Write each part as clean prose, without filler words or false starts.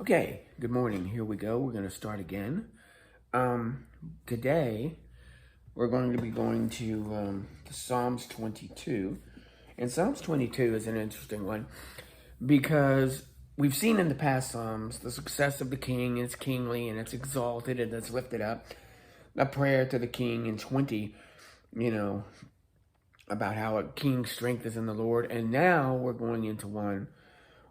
Okay, good morning. Here we go. We're going to start again. Today, we're going to be going to Psalms 22. And Psalms 22 is an interesting one because we've seen in the past Psalms the success of the king, and it's kingly, and it's exalted, and it's lifted up. A prayer to the king in 20, you know, about how a king's strength is in the Lord. And now we're going into one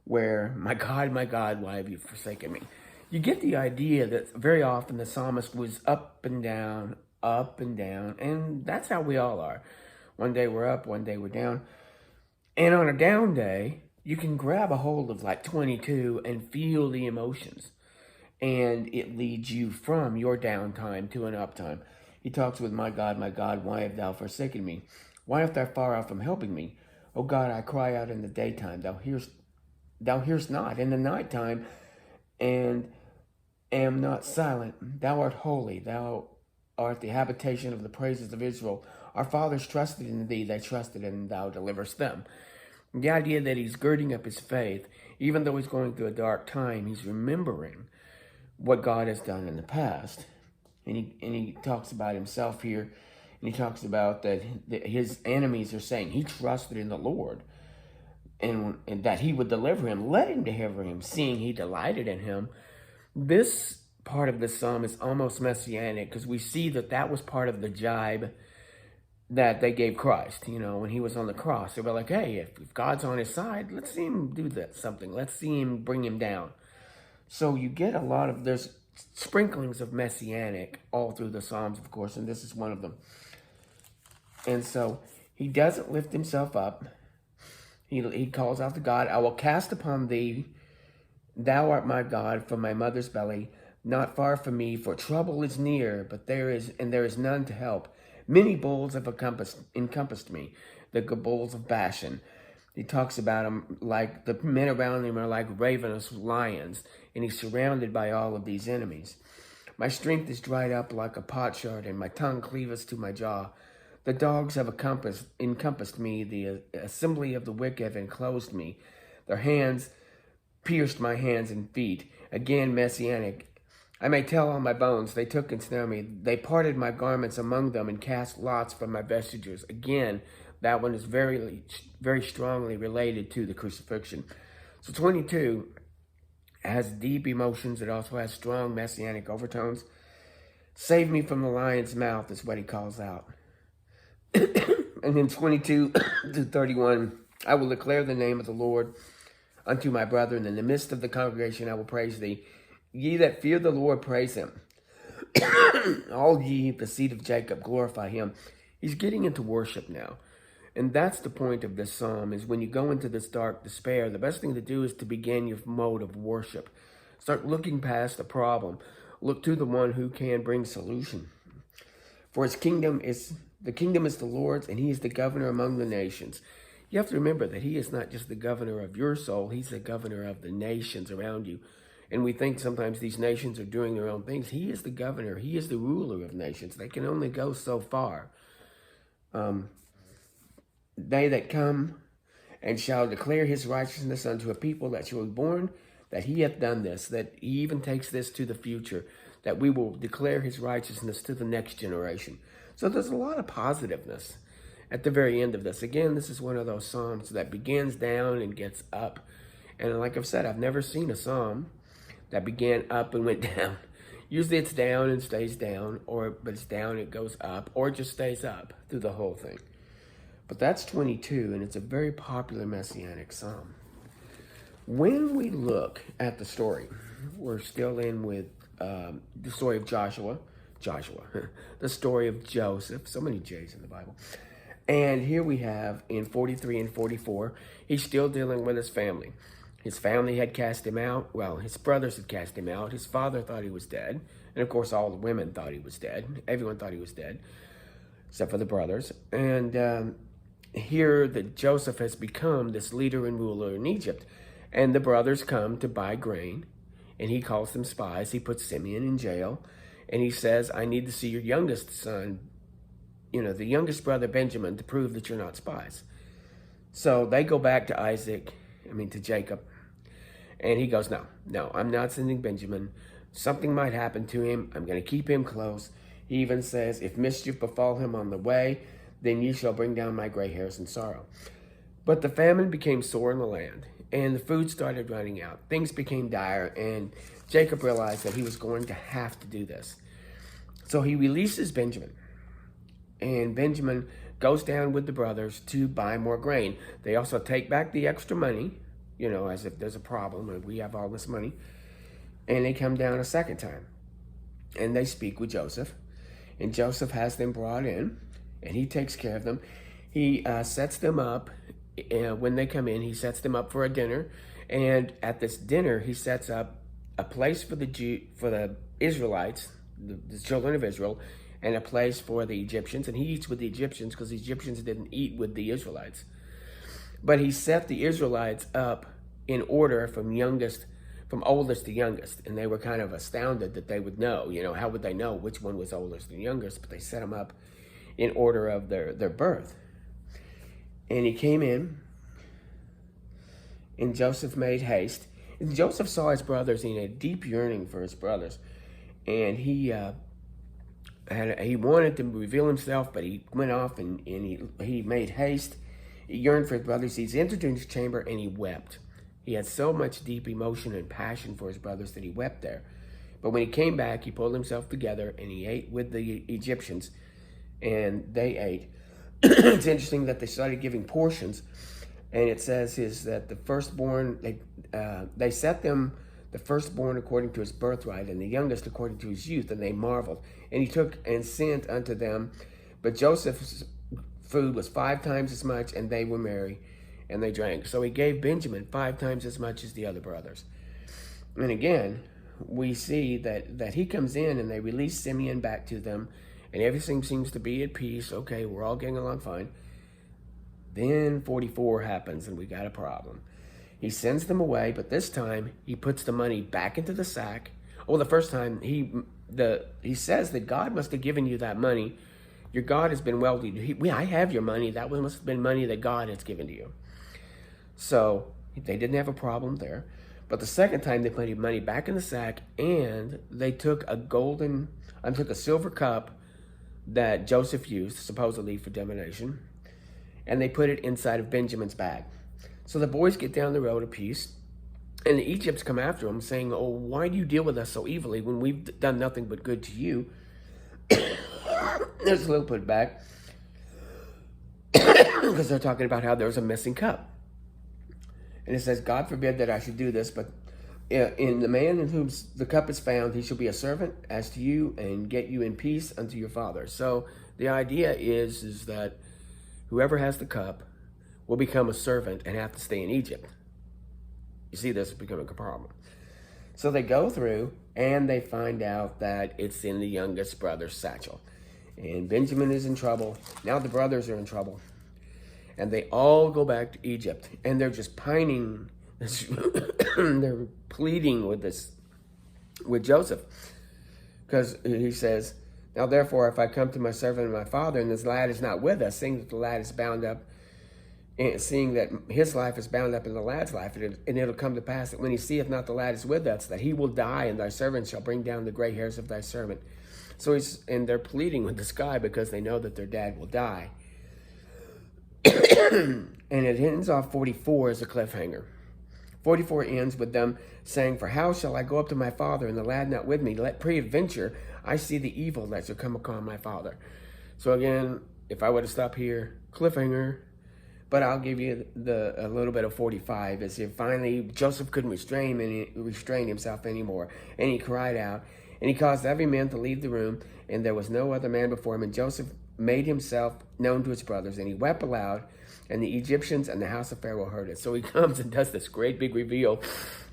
where, my God, why have you forsaken me? You get the idea that very often the psalmist was up and down, and that's how we all are. One day we're up, one day we're down. And on a down day, you can grab a hold of like 22 and feel the emotions. And it leads you from your downtime to an uptime. He talks with, my God, why have thou forsaken me? Why art thou far off from helping me? O God, I cry out in the daytime. Thou hearest not in the nighttime, and am not silent. Thou art holy. Thou art the habitation of the praises of Israel. Our fathers trusted in thee. They trusted, and thou deliverest them. The idea that he's girding up his faith, even though he's going through a dark time, he's remembering what God has done in the past. And he talks about himself here, and he talks about that his enemies are saying he trusted in the Lord, and that he would deliver him. Let him deliver him, seeing he delighted in him. This part of the psalm is almost messianic because we see that was part of the jibe that they gave Christ. When he was on the cross, they were like, hey, if God's on his side, let's see him do something. Let's see him bring him down. So you get there's sprinklings of messianic all through the Psalms, of course, and this is one of them. And so he doesn't lift himself up. He calls out to God, I will cast upon thee. Thou art my God from my mother's belly, not far from me, for trouble is near, but there is none to help. Many bulls have encompassed me, the bulls of Bashan. He talks about him like the men around him are like ravenous lions, and he's surrounded by all of these enemies. My strength is dried up like a potsherd, and my tongue cleaveth to my jaw. The dogs have encompassed me, the assembly of the wicked have enclosed me. Their hands pierced my hands and feet. Again, messianic. I may tell all my bones, they took and snare me. They parted my garments among them and cast lots for my vestiges. Again, that one is very, very strongly related to the crucifixion. So 22 has deep emotions. It also has strong messianic overtones. Save me from the lion's mouth is what he calls out. And then 22 to 31, I will declare the name of the Lord unto my brethren. In the midst of the congregation I will praise thee. Ye that fear the Lord, praise him. All ye, the seed of Jacob, glorify him. He's getting into worship now. And that's the point of this psalm, is when you go into this dark despair, the best thing to do is to begin your mode of worship. Start looking past the problem. Look to the one who can bring solution. For the kingdom is the Lord's, and he is the governor among the nations. You have to remember that he is not just the governor of your soul, he's the governor of the nations around you. And we think sometimes these nations are doing their own things. He is the governor. He is the ruler of nations. They can only go so far. They that come and shall declare his righteousness unto a people that shall be born, that he hath done this, that he even takes this to the future, that we will declare his righteousness to the next generation. So there's a lot of positiveness at the very end of this. Again, this is one of those psalms that begins down and gets up. And like I've said, I've never seen a psalm that began up and went down. Usually it's down and stays down, but it's down and it goes up, or it just stays up through the whole thing. But that's 22, and it's a very popular messianic psalm. When we look at the story, we're still in with the story of Joshua, the story of Joseph, so many J's in the Bible. And here we have in 43 and 44, he's still dealing with his family. His family had cast him out. Well, his brothers had cast him out. His father thought he was dead. And of course, all the women thought he was dead. Everyone thought he was dead, except for the brothers. And here that Joseph has become this leader and ruler in Egypt. And the brothers come to buy grain, and he calls them spies. He puts Simeon in jail, and he says, I need to see your youngest son, the youngest brother Benjamin, to prove that you're not spies. So they go back to to Jacob, And he goes, no, I'm not sending Benjamin. Something might happen to him. I'm going to keep him close. He even says, if mischief befall him on the way, then ye shall bring down my gray hairs in sorrow. But the famine became sore in the land, and the food started running out. Things became dire, and Jacob realized that he was going to have to do this. So he releases Benjamin, and Benjamin goes down with the brothers to buy more grain. They also take back the extra money, as if there's a problem and we have all this money. And they come down a second time, and they speak with Joseph. And Joseph has them brought in, and he takes care of them. He sets them up. When they come in, he sets them up for a dinner. And at this dinner, he sets up a place for the Israelites, the children of Israel, and a place for the Egyptians. And he eats with the Egyptians because the Egyptians didn't eat with the Israelites. But he set the Israelites up in order from oldest to youngest. And they were kind of astounded that they would know, how would they know which one was oldest and youngest? But they set them up in order of their birth. And he came in, and Joseph made haste. And Joseph saw his brothers in a deep yearning for his brothers. And he wanted to reveal himself, but he went off and he made haste. He yearned for his brothers. He's entered into his chamber and he wept. He had so much deep emotion and passion for his brothers that he wept there. But when he came back, he pulled himself together and he ate with the Egyptians, and they ate. It's interesting that they started giving portions, and it says that the firstborn, they set them the firstborn according to his birthright, and the youngest according to his youth, and they marveled. And he took and sent unto them, but Joseph's food was 5 times as much, and they were merry, and they drank. So he gave Benjamin 5 times as much as the other brothers. And again, we see that he comes in, and they release Simeon back to them, and everything seems to be at peace. Okay, we're all getting along fine. Then 44 happens, and we got a problem. He sends them away, but this time he puts the money back into the sack. Oh, the first time he says that God must have given you that money. Your God has been well to you. I have your money. That must have been money that God has given to you. So they didn't have a problem there. But the second time they put money back in the sack, and they took a silver cup that Joseph used, supposedly for divination, and they put it inside of Benjamin's bag. So the boys get down the road a piece, and the Egypts come after them, saying, oh, why do you deal with us so evilly when we've done nothing but good to you? There's a little put back, because they're talking about how there's a missing cup. And it says, God forbid that I should do this, but in the man in whom the cup is found, he shall be a servant as to you, and get you in peace unto your father. So the idea is that whoever has the cup will become a servant and have to stay in Egypt. You see, this is becoming a problem. So they go through, and they find out that it's in the youngest brother's satchel. And Benjamin is in trouble. Now the brothers are in trouble. And they all go back to Egypt. And they're just pining. They're pleading with Joseph. Because he says, now therefore, if I come to my servant and my father, and this lad is not with us, seeing that the lad is bound up, and seeing that his life is bound up in the lad's life, and it'll come to pass that when he seeth not the lad is with us, that he will die, and thy servant shall bring down the gray hairs of thy servant. So and they're pleading with this guy because they know that their dad will die. And it ends off 44 as a cliffhanger. 44 ends with them saying, for how shall I go up to my father, and the lad not with me? Let peradventure I see the evil that shall come upon my father. So again, if I were to stop here, cliffhanger. But I'll give you a little bit of 45, as if finally Joseph couldn't restrain himself anymore. And he cried out, and he caused every man to leave the room, and there was no other man before him. And Joseph made himself known to his brothers, and he wept aloud, and the Egyptians and the house of Pharaoh heard it. So he comes and does this great big reveal.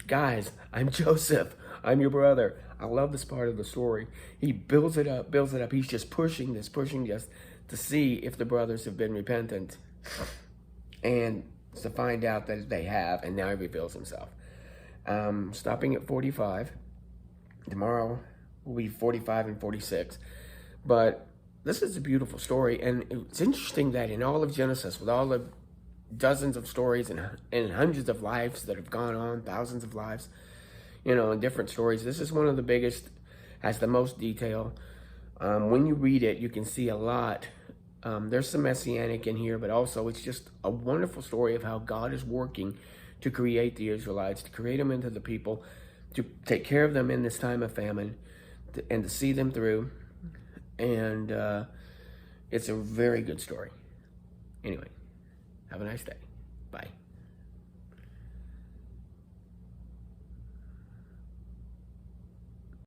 Guys, I'm Joseph. I'm your brother. I love this part of the story. He builds it up. He's just pushing just to see if the brothers have been repentant. And to find out that they have, and now he reveals himself. Stopping at 45. Tomorrow will be 45 and 46. But this is a beautiful story, and it's interesting that in all of Genesis, with all the dozens of stories and hundreds of lives that have gone on, thousands of lives, and different stories. This is one of the biggest, has the most detail. When you read it, you can see a lot. There's some messianic in here, but also it's just a wonderful story of how God is working to create the Israelites, to create them into the people, to take care of them in this time of famine, and to see them through. And it's a very good story. Anyway, have a nice day. Bye.